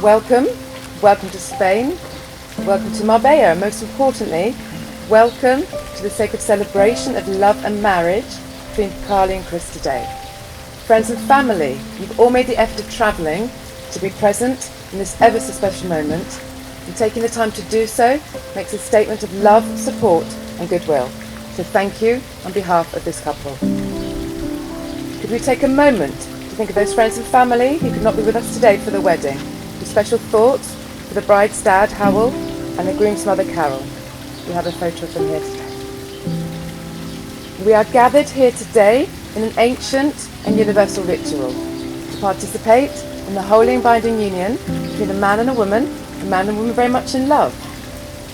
Welcome to Spain, welcome to Marbella, and most importantly, welcome to the sacred celebration of love and marriage between Carly and Chris today. Friends and family, you've all made the effort of travelling to be present in this ever so special moment, and taking the time to do so makes a statement of love, support and goodwill. So thank you on behalf of this couple. Could we take a moment to think of those friends and family who could not be with us today for the wedding? With special thoughts for the bride's dad, Howell, and the groom's mother, Carol. We have a photo of them here today. We are gathered here today in an ancient and universal ritual to participate in the holy and binding union between a man and a woman very much in love.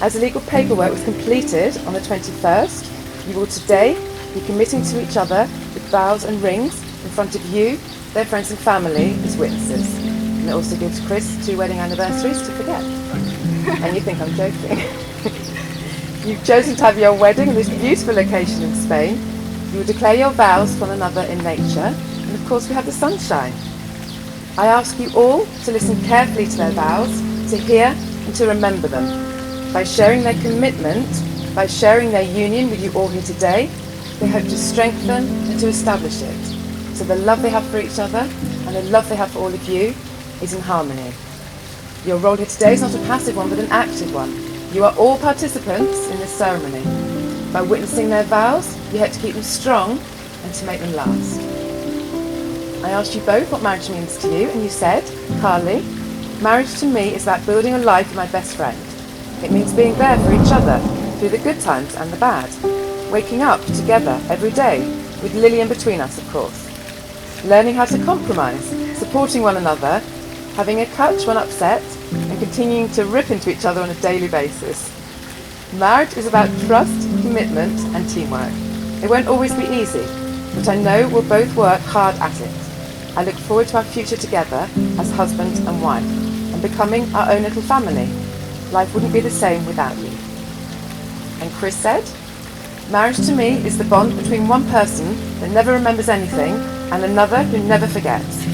As the legal paperwork was completed on the 21st, you will today be committing to each other with vows and rings in front of you, their friends and family as witnesses. And it also gives Chris 2 wedding anniversaries to forget. And you think I'm joking. You've chosen to have your wedding in this beautiful location in Spain. You will declare your vows to one another in nature, and of course we have the sunshine. I ask you all to listen carefully to their vows, to hear and to remember them. By sharing their commitment, by sharing their union with you all here today, they hope to strengthen and to establish it. So the love they have for each other and the love they have for all of you is in harmony. Your role here today is not a passive one, but an active one. You are all participants in this ceremony. By witnessing their vows, you hope to keep them strong and to make them last. I asked you both what marriage means to you, and you said, Carly, marriage to me is about building a life with my best friend. It means being there for each other through the good times and the bad. Waking up together every day, with Lillian between us, of course. Learning how to compromise, supporting one another, having a catch when upset, and continuing to rip into each other on a daily basis. Marriage is about trust, commitment and teamwork. It won't always be easy, but I know we'll both work hard at it. I look forward to our future together as husband and wife, and becoming our own little family. Life wouldn't be the same without you. And Chris said, marriage to me is the bond between one person that never remembers anything and another who never forgets.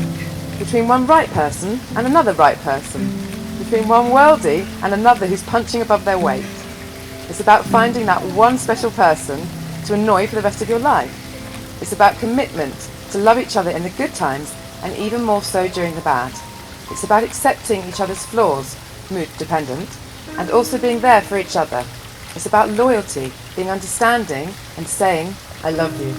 Between one right person and another right person. Between one worldie and another who's punching above their weight. It's about finding that one special person to annoy for the rest of your life. It's about commitment to love each other in the good times and even more so during the bad. It's about accepting each other's flaws, mood dependent, and also being there for each other. It's about loyalty, being understanding and saying, I love you.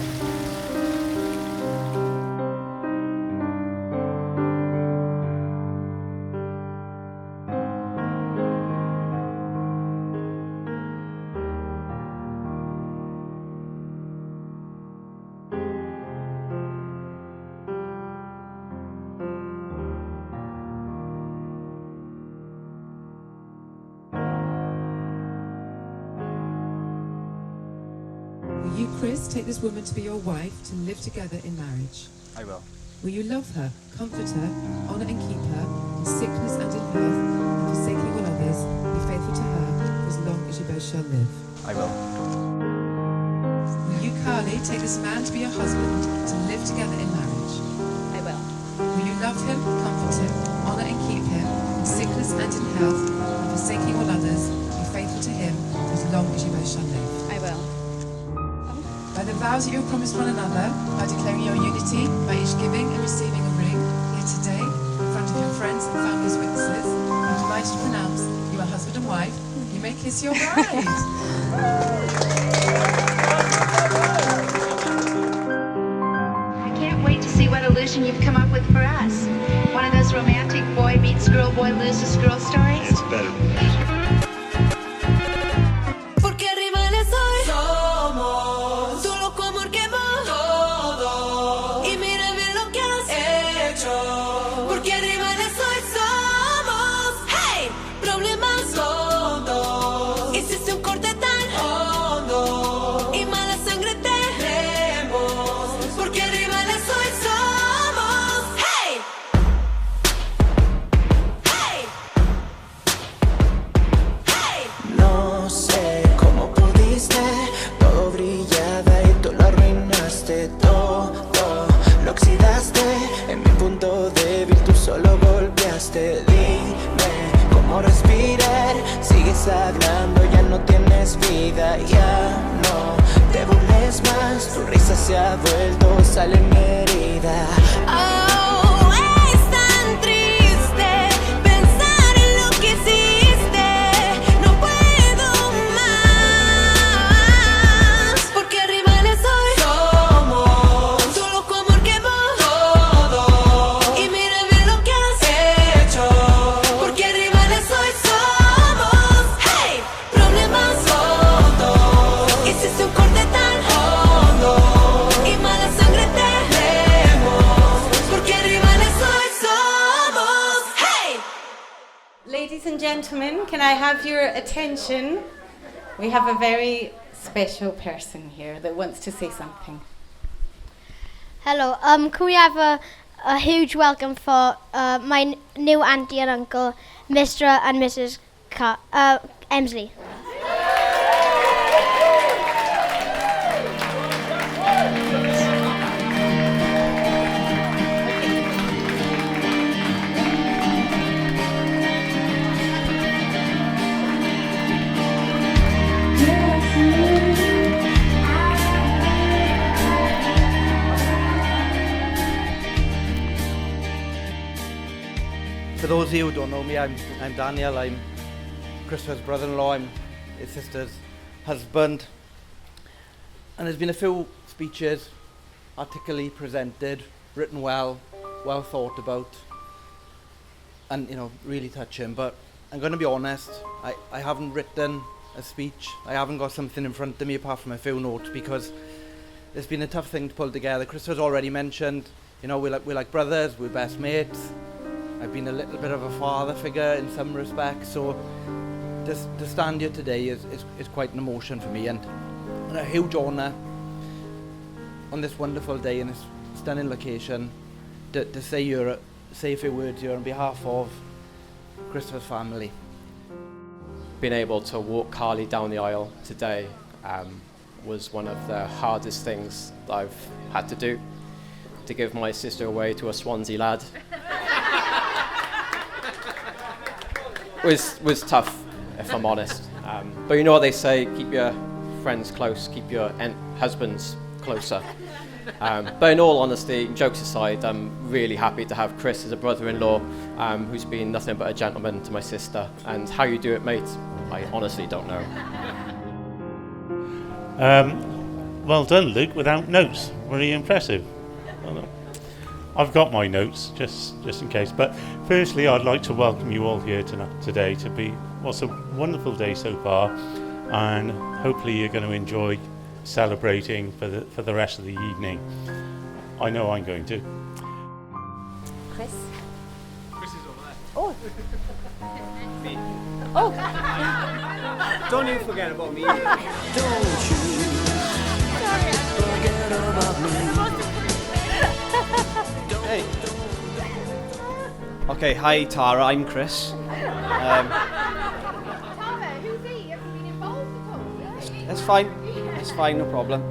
Will you, Chris, take this woman to be your wife to live together in marriage? I will. Will you love her, comfort her, honour and keep her in sickness and in health, and forsaking all others, be faithful to her for as long as you both shall live? I will. Will you, Carly, take this man to be your husband to live together in marriage? I will. Will you love him, comfort him, honour and keep him in sickness and in health, and forsaking all others, be faithful to him for as long as you both shall live? I will. By the vows that you have promised one another, by declaring your unity, by each giving and receiving a ring, here today, in front of your friends and family as witnesses, I'm delighted to pronounce you are husband and wife. You may kiss your bride. I can't wait to see what illusion you've come up with for us. One of those romantic boy meets girl, boy loses girl stories? It's better than music. Porque rivales hoy somos, tu loco amor quemó todo, y mira bien lo que has hecho. Porque rivales hoy somos, hey, problemas tontos. Hiciste un corte tan hondo y mala sangre tenemos. Porque rivales hoy somos, hey, hey, hey. No sé cómo pudiste, todo brillaba y tú lo arruinaste todo, lo oxidaste, en mi punto débil tú solo golpeaste. Dime como respirar. Sigues hablando, ya no tienes vida, ya no te burles más. Tu risa se ha vuelto sal en mi herida. Oh, es tan triste pensar en lo que hiciste. No puedo más, porque rivales hoy somos. Tu loco amor quemó todo, y mira bien lo que has hecho. Porque rivales hoy somos. Hey, problemas fotos. Hiciste un corte tan hondo y mala sangre tenemos. Porque rivales hoy somos. Hey. Ladies and gentlemen, can I have your attention? We have a very special person here that wants to say something. Hello, can we have a huge welcome for my new auntie and uncle, Mr. and Mrs. Emsley. For those of you who don't know me, I'm Daniel. I'm Christopher's brother-in-law. I'm his sister's husband. And there's been a few speeches articulately presented, written well thought about, and really touching. But I'm going to be honest, I haven't written a speech. I haven't got something in front of me apart from a few notes, because it's been a tough thing to pull together. Christopher's already mentioned, we're like brothers, we're best mates. I've been a little bit of a father figure in some respects, so to stand here today is quite an emotion for me, and a huge honour on this wonderful day in this stunning location to say a few words here on behalf of Christopher's family. Being able to walk Carly down the aisle today was one of the hardest things that I've had to do, to give my sister away to a Swansea lad. was tough, if I'm honest. But you know what they say, keep your friends close, keep your husbands closer. But in all honesty, jokes aside, I'm really happy to have Chris as a brother-in-law who's been nothing but a gentleman to my sister. And how you do it, mate, I honestly don't know. Well done, Luke, without notes. Really impressive. I've got my notes, just in case. But firstly, I'd like to welcome you all here today to be what's a wonderful day so far, and hopefully you're going to enjoy celebrating for the rest of the evening. I know I'm going to. Chris? Chris is over there. Oh. Me. Oh. Don't you forget about me. Don't you forget about me. Hey. Okay, hi Tara, I'm Chris. Tara, who's he? Have you been involved at all? That's fine, no problem.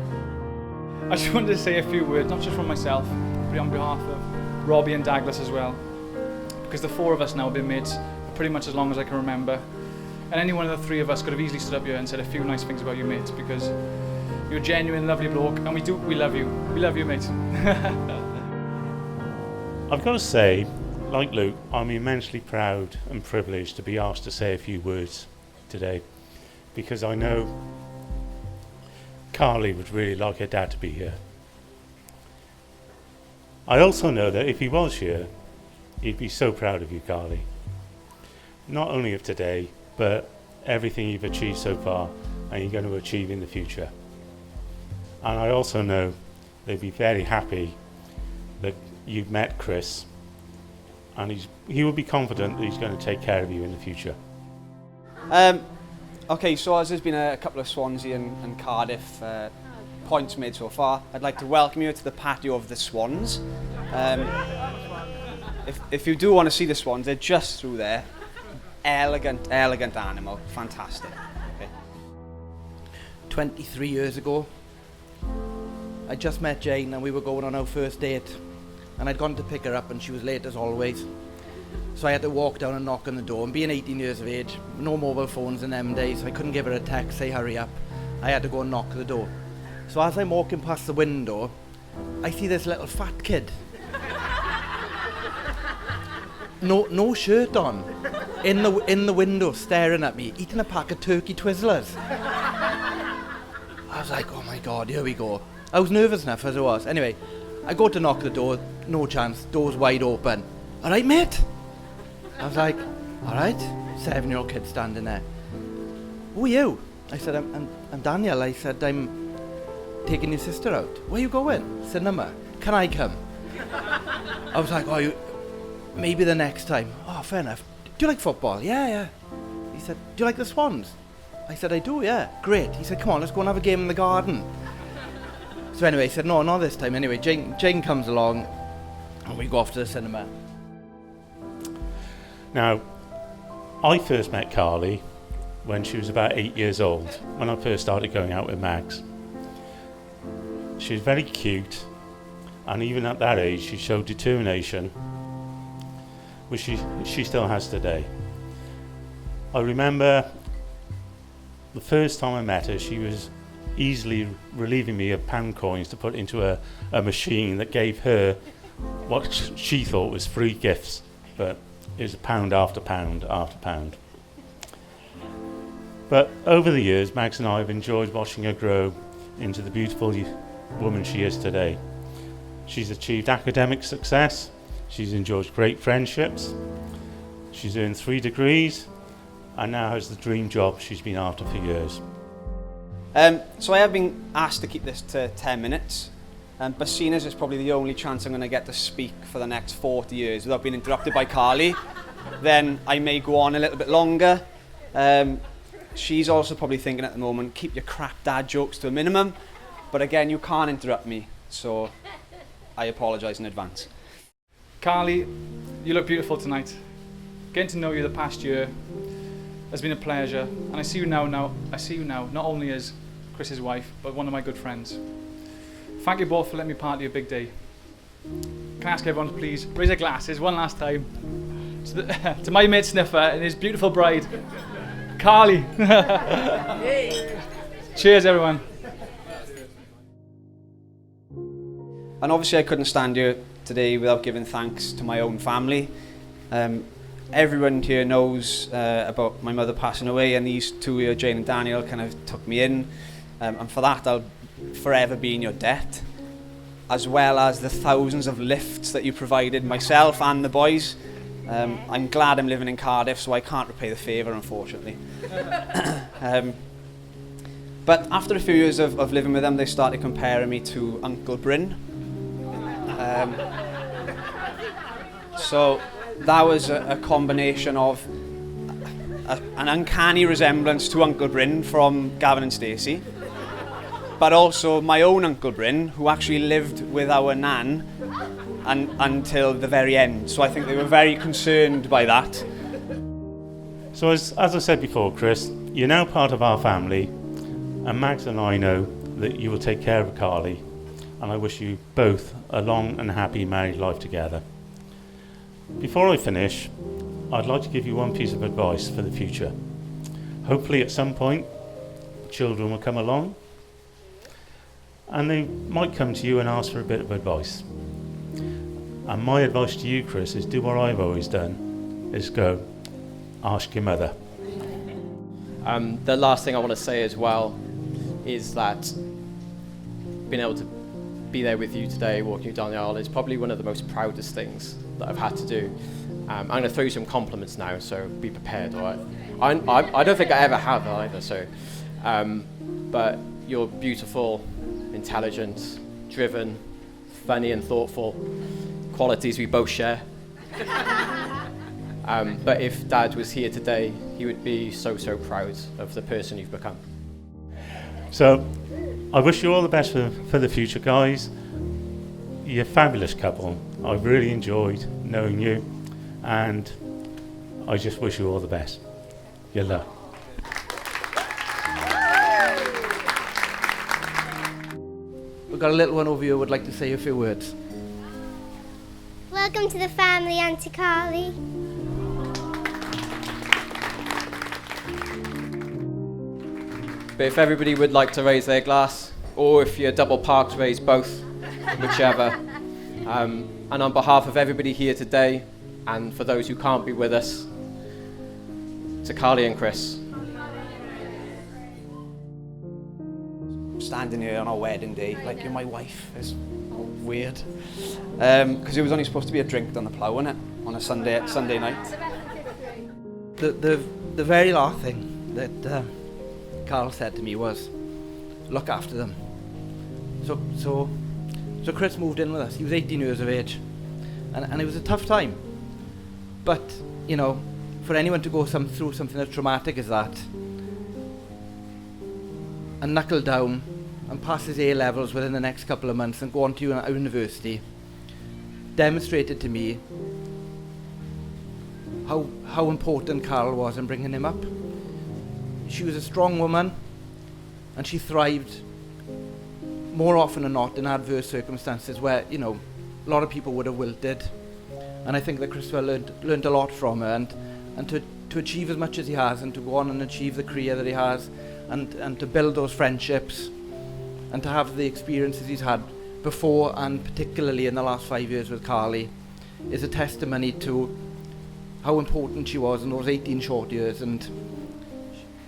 I just wanted to say a few words, not just from myself, but on behalf of Robbie and Douglas as well. Because the four of us now have been mates for pretty much as long as I can remember. And any one of the three of us could have easily stood up here and said a few nice things about you, mates, because you're a genuine, lovely bloke, and we love you. We love you, mate. I've got to say, like Luke, I'm immensely proud and privileged to be asked to say a few words today, because I know Carly would really like her dad to be here. I also know that if he was here, he'd be so proud of you, Carly. Not only of today, but everything you've achieved so far and you're going to achieve in the future. And I also know they'd be very happy that you've met Chris, and he will be confident that he's going to take care of you in the future. Okay, so as there's been a couple of Swansea and Cardiff points made so far, I'd like to welcome you to the patio of the Swans. If you do want to see the swans, they're just through there. Elegant animal, fantastic. Okay. 23 years ago, I just met Jane and we were going on our first date, and I'd gone to pick her up and she was late as always. So I had to walk down and knock on the door. And being 18 years of age, no mobile phones in them days, so I couldn't give her a text, say hurry up. I had to go and knock at the door. So as I'm walking past the window, I see this little fat kid. No shirt on, in the window, staring at me, eating a pack of turkey Twizzlers. I was like, oh my God, here we go. I was nervous enough as I was. Anyway, I go to knock at the door, no chance, door's wide open. All right, mate? I was like, all right. 7-year-old kid standing there. Who are you? I said, I'm Daniel. I said, I'm taking your sister out. Where are you going? Cinema. Can I come? I was like, oh, maybe the next time. Oh, fair enough. Do you like football? Yeah. He said, do you like the Swans? I said, I do, yeah. Great. He said, come on, let's go and have a game in the garden. So anyway, he said, no, not this time. Anyway, Jane comes along and we go off to the cinema. Now, I first met Carly when she was about 8 years old, when I first started going out with Mags. She was very cute, and even at that age she showed determination, which she still has today. I remember the first time I met her, she was easily relieving me of pound coins to put into a machine that gave her what she thought was free gifts, but it was pound after pound after pound. But over the years, Mags and I have enjoyed watching her grow into the beautiful woman she is today. She's achieved academic success, she's enjoyed great friendships, she's earned 3 degrees, and now has the dream job she's been after for years. So I have been asked to keep this to 10 minutes, but seeing as it's probably the only chance I'm going to get to speak for the next 40 years without being interrupted by Carly, then I may go on a little bit longer. She's also probably thinking at the moment, keep your crap dad jokes to a minimum, but again, you can't interrupt me, so I apologise in advance. Carly, you look beautiful tonight. Getting to know you the past year has been a pleasure, and I see you now, not only as Chris's wife, but one of my good friends. Thank you both for letting me part of your big day. Can I ask everyone to please raise their glasses one last time to my mate Sniffer and his beautiful bride, Carly. Cheers, everyone. And obviously I couldn't stand here today without giving thanks to my own family. Everyone here knows about my mother passing away, and these two here, Jane and Daniel, kind of took me in, and for that I'll forever be in your debt, as well as the thousands of lifts that you provided myself and the boys. I'm glad I'm living in Cardiff, so I can't repay the favour, unfortunately. But after a few years of living with them, they started comparing me to Uncle Bryn. So that was a combination of an uncanny resemblance to Uncle Bryn from Gavin and Stacey, but also my own Uncle Bryn, who actually lived with our nan until the very end. So I think they were very concerned by that. So as I said before, Chris, you're now part of our family, and Mags and I know that you will take care of Carly, and I wish you both a long and happy married life together. Before I finish, I'd like to give you one piece of advice for the future. Hopefully at some point, children will come along, and they might come to you and ask for a bit of advice. And my advice to you, Chris, is do what I've always done, is go, ask your mother. The last thing I want to say as well is that being able to be there with you today, walking you down the aisle, is probably one of the most proudest things that I've had to do. I'm going to throw you some compliments now, so be prepared, all right? I don't think I ever have either, so. But you're beautiful, intelligent, driven, funny and thoughtful, qualities we both share. But if Dad was here today, he would be so proud of the person you've become. So, I wish you all the best for the future, guys. You're a fabulous couple. I've really enjoyed knowing you, and I just wish you all the best. Good luck. We've got a little one over here who would like to say a few words. Welcome to the family, Auntie Carly. But if everybody would like to raise their glass, or if you're double parked, raise both, whichever. And on behalf of everybody here today, and for those who can't be with us, to Carly and Chris. Standing here on our wedding day, like you're my wife, is weird. Because it was only supposed to be a drink on the plough, wasn't it? On a Sunday night. The very last thing that Carl said to me was, look after them. So Chris moved in with us. He was 18 years of age, and it was a tough time. But you know, for anyone to go through something as traumatic as that, and knuckle down and pass his A levels within the next couple of months and go on to university, demonstrated to me how important Carl was in bringing him up. She was a strong woman, and she thrived more often than not in adverse circumstances where, you know, a lot of people would have wilted. And I think that Christopher learned a lot from her, and to achieve as much as he has, and to go on and achieve the career that he has, and to build those friendships, and to have the experiences he's had before, and particularly in the last 5 years with Carly, is a testimony to how important she was in those 18 short years. And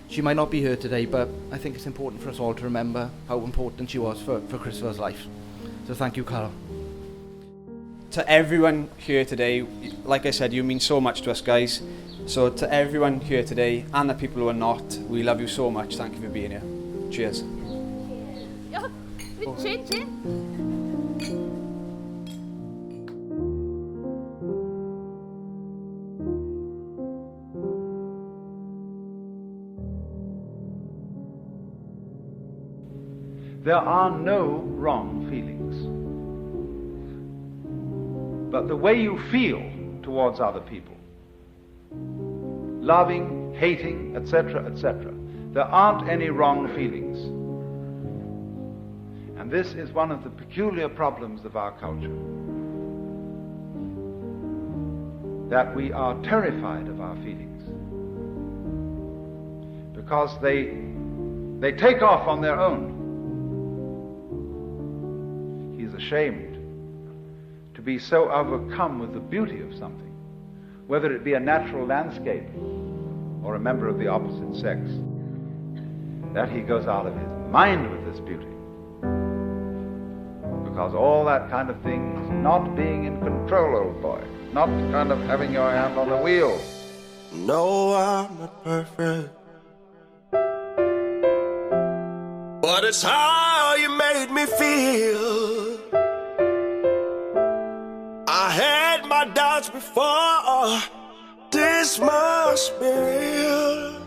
she might not be here today, but I think it's important for us all to remember how important she was for Christopher's life. So thank you, Carl. To everyone here today, like I said, you mean so much to us, guys. So to everyone here today, and the people who are not, we love you so much. Thank you for being here. Cheers. There are no wrong feelings. But the way you feel towards other people, loving, hating, etc., etc., there aren't any wrong feelings. And this is one of the peculiar problems of our culture, that we are terrified of our feelings because they take off on their own. He's ashamed to be so overcome with the beauty of something, whether it be a natural landscape or a member of the opposite sex, that he goes out of his mind with this beauty. Because all that kind of thing is not being in control, old boy. Not kind of having your hand on the wheel. No, I'm not perfect, but it's how you made me feel. I had my doubts before, this must be real.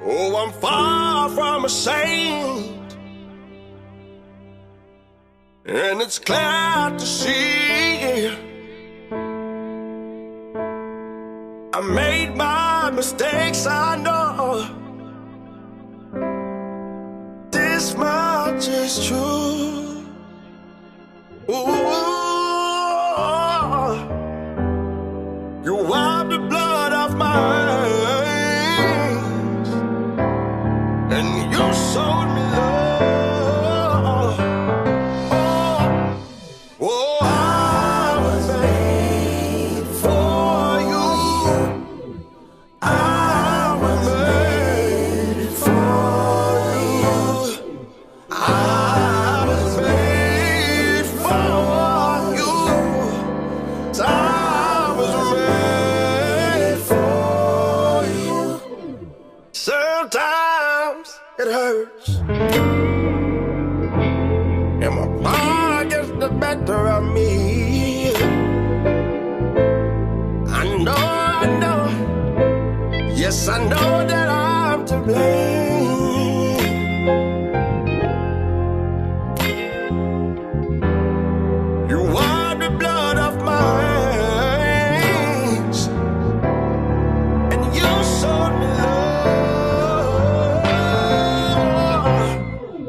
Oh, I'm far from a saint, and it's clear to see I made my mistakes, I know. This much is true. Ooh, you wiped the blood off my hands, and you showed me love. Oh, I was made for you. I was made for you. I was made for you. I was made for you. Sometimes it hurts, and my pride gets the better of me. I know, yes, I know that I'm to blame. You wiped the blood off my hands, and you showed me love.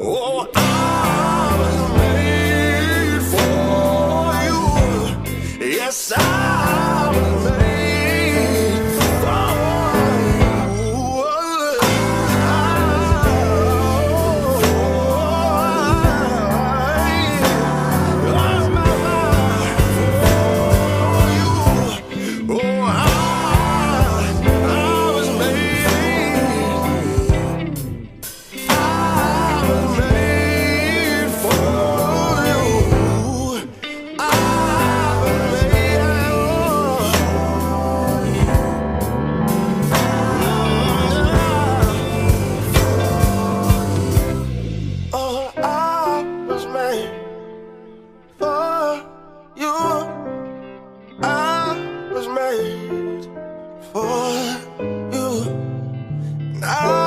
Oh, I was made for you. Yes, I was made for you. I was made for you. Now